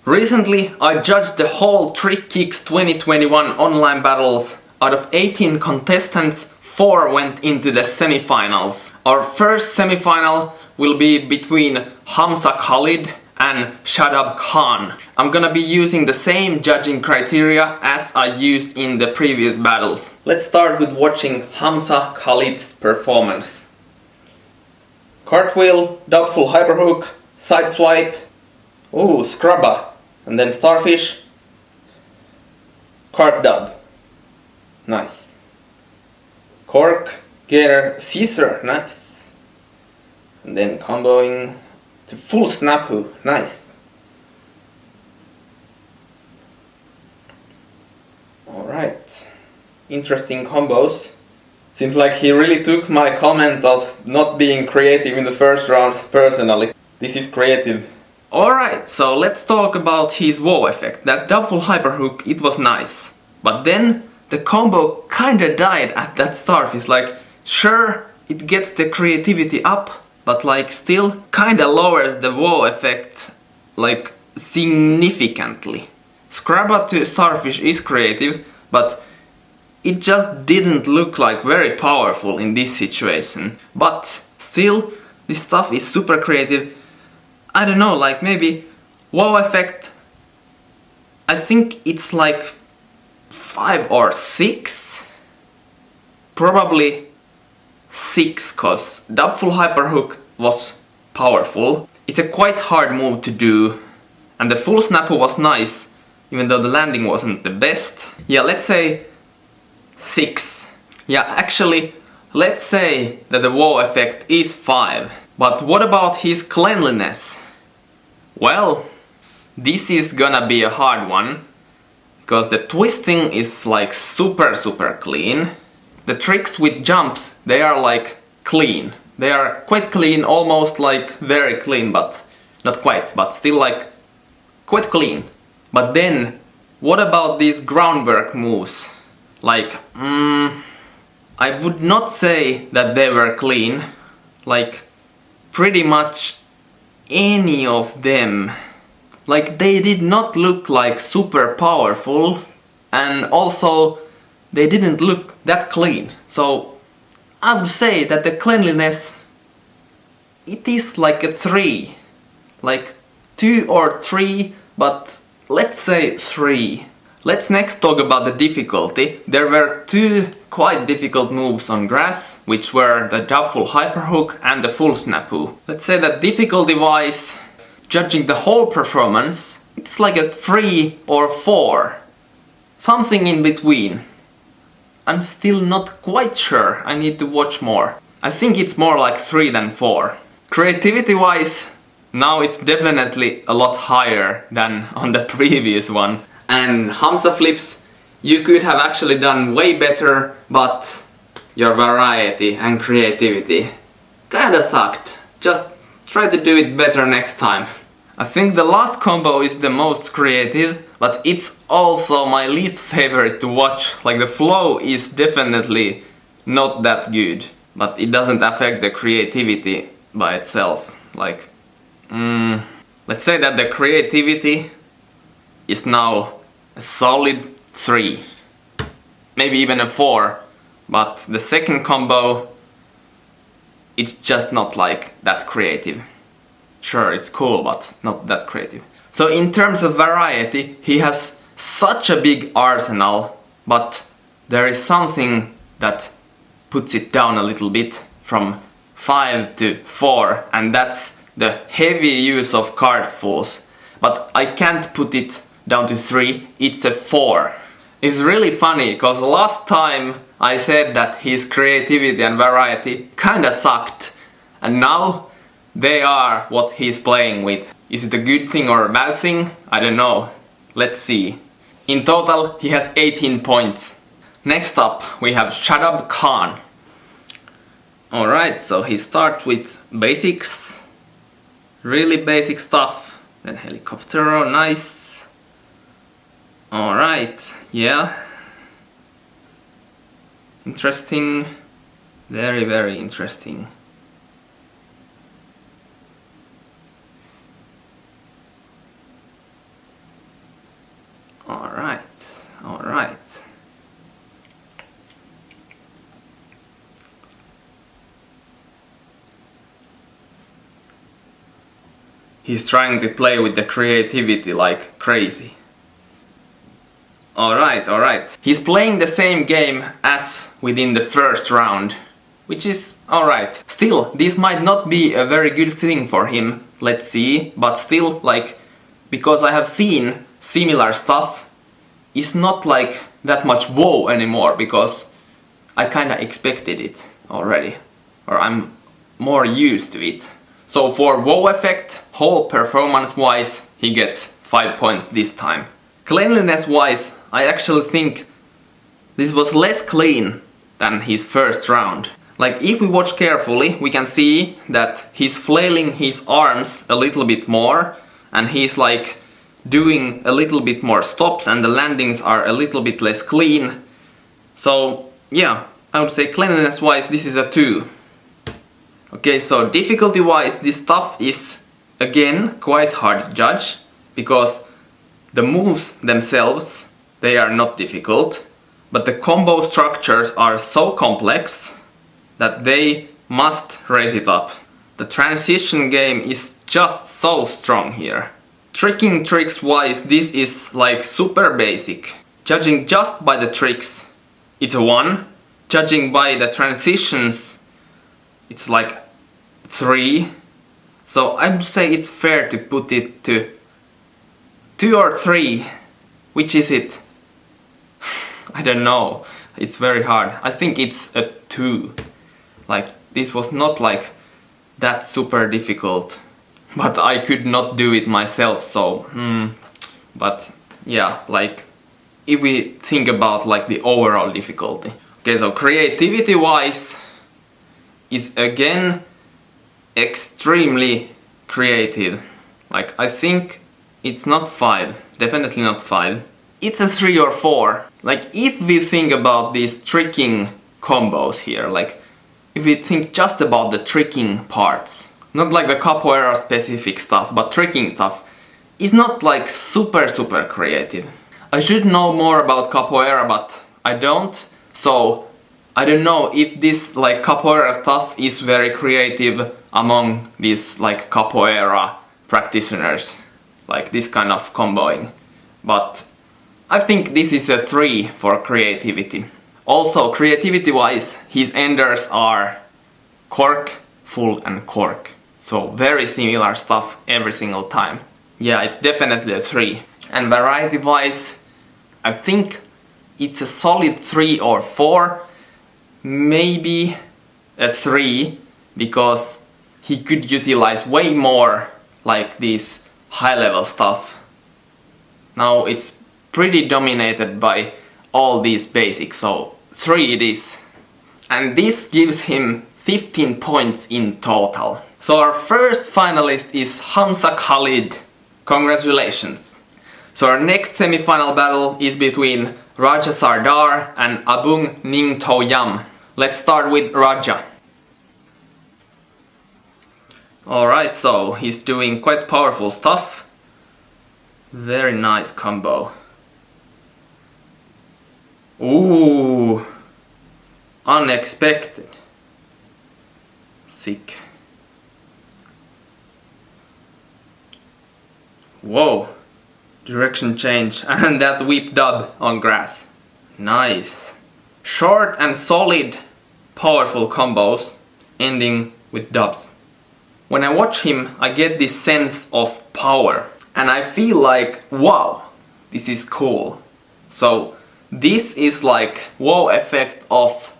Recently, I judged the whole TricKicks 2021 online battles. Out of 18 contestants, 4 went into the semifinals. Our first semifinal will be between Hamsa Khalid and Shutekhan. I'm gonna be using the same judging criteria as I used in the previous battles. Let's start with watching Hamsa Khalid's performance. Cartwheel, doubtful hyperhook, side swipe, ooh, scrubba, and then starfish, cart dub, nice. Cork, gator, Caesar, nice. And then comboing to full snapu, nice. Alright, interesting combos. Seems like he really took my comment of not being creative in the first rounds personally. This is creative. Alright, so let's talk about his wow effect. That double hyperhook, it was nice. But then the combo kinda died at that starfish. Like, sure, it gets the creativity up, but like still kinda lowers the wow effect like significantly. Scrabba to starfish is creative, but it just didn't look like very powerful in this situation. But still, this stuff is super creative. I don't know, like maybe wow effect, I think it's like 5 or 6. Probably 6, cause doubtful hyperhook was powerful. It's a quite hard move to do, and the full snapu was nice, even though the landing wasn't the best. Yeah, let's say 6. Yeah, actually, let's say that the wow effect is 5. But what about his cleanliness? Well, this is gonna be a hard one, because the twisting is like super clean. The tricks with jumps, they are like clean. They are quite clean, almost like very clean, but not quite, but still like quite clean. But then, what about these groundwork moves? Like, I would not say that they were clean. Like, pretty much any of them. Like, they did not look like super powerful, and also they didn't look that clean. So I would say that the cleanliness, it is like a 3. Like 2 or 3, but let's say 3. Let's next talk about the difficulty. There were 2 quite difficult moves on grass, which were the doubtful hyperhook and the full snapu. Let's say that difficulty wise, judging the whole performance, it's like a 3 or 4. Something in between. I'm still not quite sure, I need to watch more. I think it's more like 3 than 4. Creativity wise, now it's definitely a lot higher than on the previous one. And Hamsa flips, you could have actually done way better, but your variety and creativity kinda sucked. Just try to do it better next time. I think the last combo is the most creative, but it's also my least favorite to watch. Like, the flow is definitely not that good, but it doesn't affect the creativity by itself. Like, let's say that the creativity is now a solid 3, maybe even a 4, but the second combo, it's just not like that creative. Sure, it's cool, but not that creative. So in terms of variety, he has such a big arsenal, but there is something that puts it down a little bit from 5 to 4, and that's the heavy use of cartfuls. But I can't put it down to 3, it's a 4. It's really funny, because last time I said that his creativity and variety kinda sucked, and now they are what he's playing with. Is it a good thing or a bad thing? I don't know. Let's see. In total, he has 18 points. Next up, we have Shutekhan. Alright, so he starts with basics. Really basic stuff. Then helicoptero, nice. Alright, yeah. Interesting. Very interesting. He's trying to play with the creativity like crazy. Alright. He's playing the same game as within the first round, which is alright. Still, this might not be a very good thing for him, let's see, but still, like, because I have seen similar stuff, it's not like that much wow anymore, because I kinda expected it already, or I'm more used to it. So for wow effect, whole performance wise, he gets 5 points this time. Cleanliness wise, I actually think this was less clean than his first round. Like, if we watch carefully, we can see that he's flailing his arms a little bit more, and he's like doing a little bit more stops, and the landings are a little bit less clean. So yeah, I would say cleanliness wise this is a 2. Okay, so difficulty wise this stuff is again quite hard to judge, because the moves themselves, they are not difficult, but the combo structures are so complex that they must raise it up. The transition game is just so strong here. Tricking tricks wise, this is like super basic. Judging just by the tricks, it's a 1. Judging by the transitions, it's like 3. So I would say it's fair to put it to 2 or 3. Which is it? I don't know. It's very hard. I think it's a 2. Like, this was not like that super difficult, but I could not do it myself, so but yeah, like, if we think about like the overall difficulty. Okay, so creativity wise is again extremely creative. Like, I think it's not 5, definitely not 5. It's a 3 or 4. Like, if we think about these tricking combos here, like, if we think just about the tricking parts, not like the capoeira specific stuff, but tricking stuff, is not like super creative. I should know more about capoeira, but I don't, so I don't know if this like capoeira stuff is very creative among these like capoeira practitioners, like this kind of comboing, but I think this is a 3 for creativity. Also, creativity wise, his enders are cork, full and cork. So very similar stuff every single time. Yeah, it's definitely a 3. And variety wise, I think it's a solid 3 or 4. Maybe a 3, because he could utilize way more like this high level stuff. Now it's pretty dominated by all these basics, so 3 it is. And this gives him 15 points in total. So our first finalist is Hamsa Khalid. Congratulations! So our next semi-final battle is between Raja Sardar and Abung Ningto Yam. Let's start with Raja. Alright, so he's doing quite powerful stuff. Very nice combo. Ooh, unexpected. Sick. Whoa, direction change and that whip dub on grass. Nice. Short and solid, powerful combos, ending with dubs. When I watch him, I get this sense of power, and I feel like, wow, this is cool. So this is like wow effect of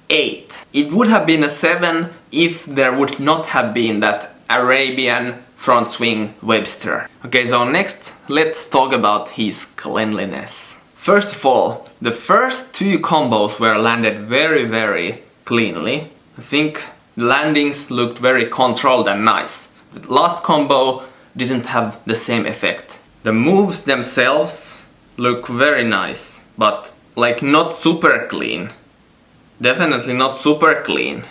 8. It would have been a 7 if there would not have been that Arabian front swing Webster. Okay, so next let's talk about his cleanliness. First of all, the first 2 combos were landed very cleanly. I think the landings looked very controlled and nice. The last combo didn't have the same effect. The moves themselves look very nice, but like not super clean. Definitely not super clean,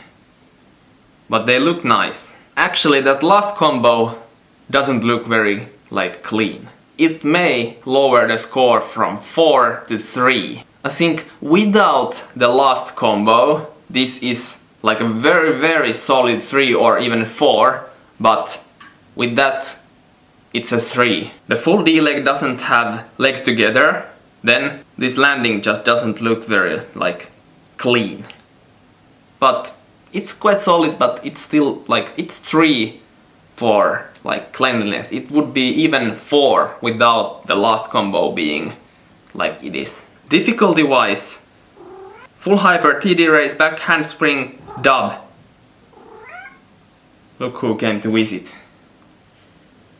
but they look nice. Actually, that last combo doesn't look very like clean. It may lower the score from 4 to 3. I think without the last combo, this is like a very solid 3 or even 4, but with that it's a 3. The full D leg doesn't have legs together, then this landing just doesn't look very like clean. But it's quite solid, but it's still like, it's 3 for like cleanliness. It would be even 4 without the last combo being like it is. Difficulty wise, full hyper, TD raise, back handspring, dub. Look who came to visit.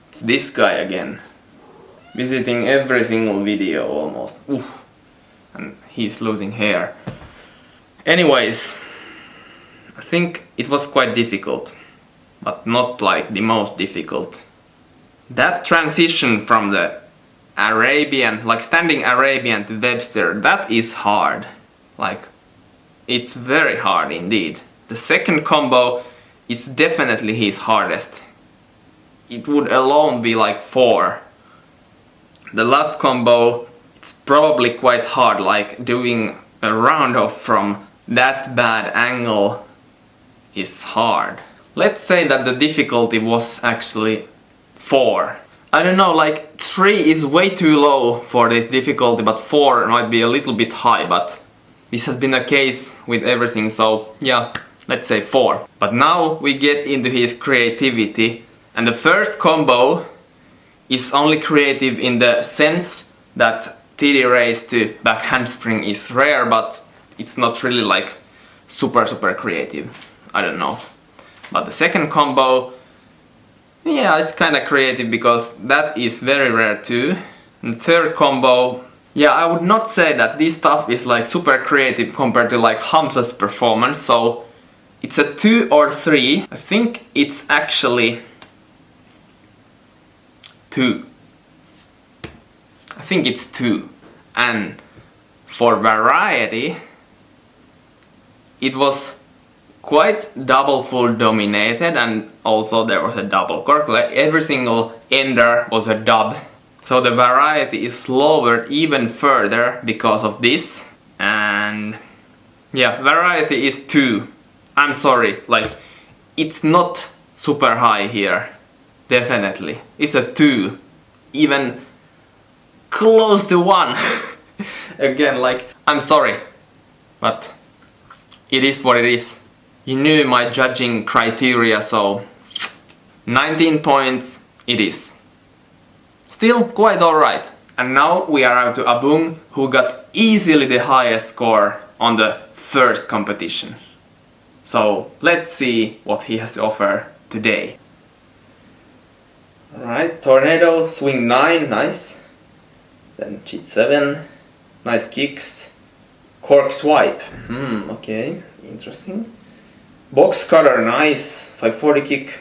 It's this guy again. Visiting every single video almost. Oof. And he's losing hair. Anyways, I think it was quite difficult, but not like the most difficult. That transition from the Arabian, like standing Arabian to Webster, that is hard. Like, it's very hard indeed. The second combo is definitely his hardest. It would alone be like 4. The last combo, it's probably quite hard, like doing a round off from that bad angle is hard. Let's say that the difficulty was actually 4. I don't know, like 3 is way too low for this difficulty, but 4 might be a little bit high, but this has been a case with everything, so yeah, let's say 4. But now we get into his creativity, and the first combo is only creative in the sense that TD raise to back handspring is rare, but it's not really like super creative. I don't know. But the second combo, yeah, it's kinda creative because that is very rare too. And the third combo, yeah, I would not say that this stuff is like super creative compared to like Hamsa's performance, so it's a 2 or 3. I think it's actually 2. I think it's 2. And for variety, it was quite double full dominated, and also there was a double cork. Like every single ender was a dub. So the variety is lowered even further because of this. And yeah, variety is 2. I'm sorry, like it's not super high here. Definitely. It's a 2. Even close to 1. Again, like, I'm sorry. But it is what it is. You knew my judging criteria, so 19 points it is. Still quite alright. And now we are out to Abung, who got easily the highest score on the first competition. So let's see what he has to offer today. Alright, tornado, swing 9, nice. Then cheat 7, nice kicks. Cork swipe, okay, interesting. Box cutter, nice, 540 kick.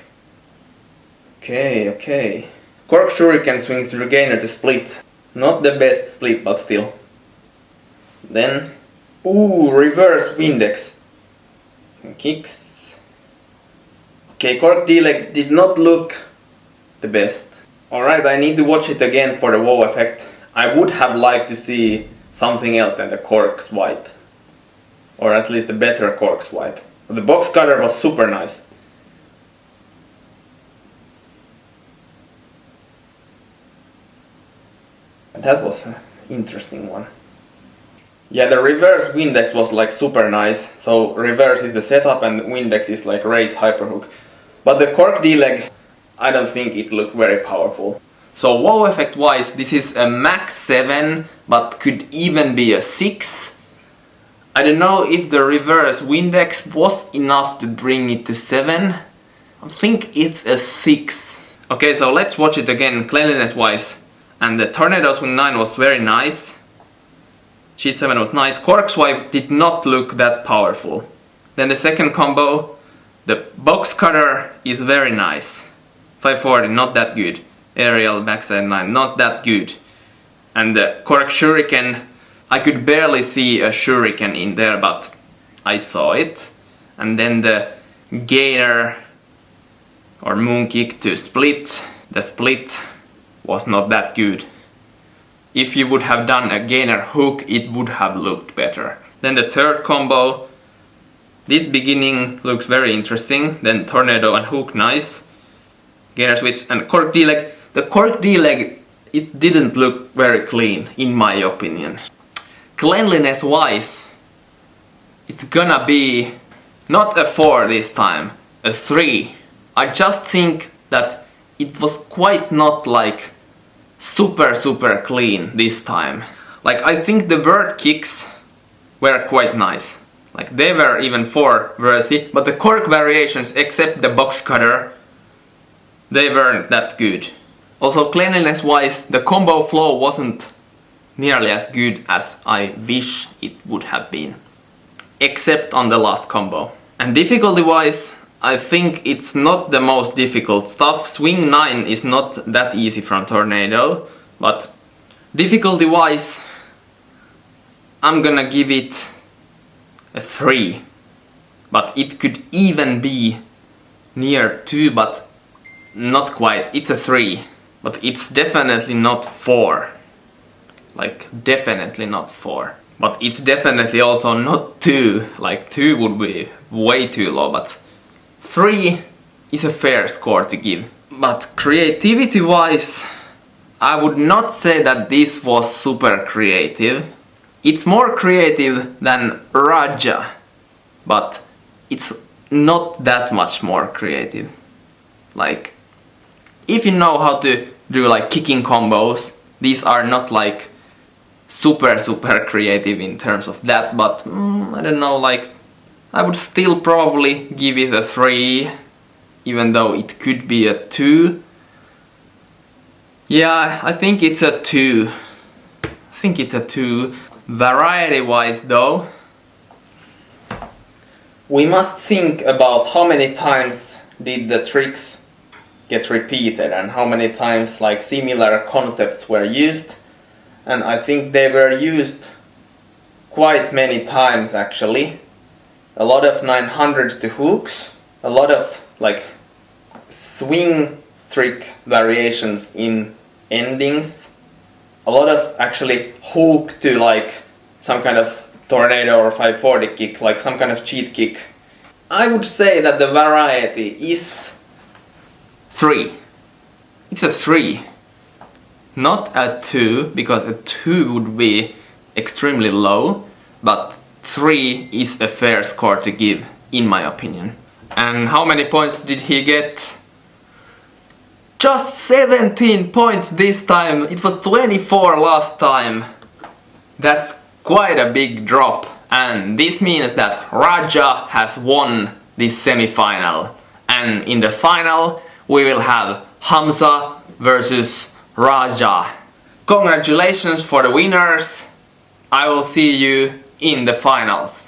Okay. Cork shuriken swings to gainer to split. Not the best split, but still. Then, reverse Windex. Kicks. Okay, cork D-leg did not look the best. Alright, I need to watch it again for the wow effect. I would have liked to see something else than the cork swipe. Or at least a better cork swipe. But the box cutter was super nice. That was an interesting one. Yeah, the reverse Windex was like super nice. So reverse is the setup and Windex is like raise hyperhook. But the cork D-leg, I don't think it looked very powerful. So wow effect wise, this is a max 7, but could even be a 6. I don't know if the reverse Windex was enough to bring it to 7. I think it's a 6. Okay, so let's watch it again cleanliness wise. And the tornado swing 9 was very nice. Cheat 7 was nice. Cork swipe did not look that powerful. Then the second combo, the box cutter is very nice. 540, not that good. Aerial backside 9, not that good. And the cork shuriken, I could barely see a shuriken in there, but I saw it. And then the gainer or moon kick to split. The split was not that good. If you would have done a gainer hook, it would have looked better. Then the third combo, this beginning looks very interesting. Then tornado and hook, nice. Gainer switch and cork D-leg. the cork D-leg, it didn't look very clean, in my opinion. Cleanliness wise, it's gonna be not a 4 this time, a 3. I just think that it was quite not like super clean this time. Like, I think the vert kicks were quite nice. Like, they were even 4 worthy, but the cork variations, except the box cutter, they weren't that good. Also, cleanliness wise, the combo flow wasn't nearly as good as I wish it would have been. Except on the last combo. And difficulty wise, I think it's not the most difficult stuff. Swing 9 is not that easy from Tornado, but difficulty wise, I'm gonna give it a 3. But it could even be near 2, but not quite. It's a 3, but it's definitely not 4. Like, definitely not 4. But it's definitely also not 2. Like, 2 would be way too low, but 3 is a fair score to give. But creativity wise, I would not say that this was super creative. It's more creative than Raja, but it's not that much more creative. Like, if you know how to do like kicking combos, these are not like super creative in terms of that, but I don't know, like, I would still probably give it a 3, even though it could be a 2. Yeah, I think it's a 2. I think it's a 2. Variety wise though, we must think about how many times did the tricks get repeated and how many times like similar concepts were used. And I think they were used quite many times actually. A lot of 900s to hooks, a lot of like swing trick variations in endings, a lot of actually hook to like some kind of tornado or 540 kick, like some kind of cheat kick. I would say that the variety is 3. It's a 3. Not a 2, because a 2 would be extremely low, but 3 is a fair score to give, in my opinion. And how many points did he get? Just 17 points this time! It was 24 last time. That's quite a big drop, and this means that Raja has won this semi-final. And in the final, we will have Hamsa versus Raja. Congratulations for the winners. I will see you in the finals.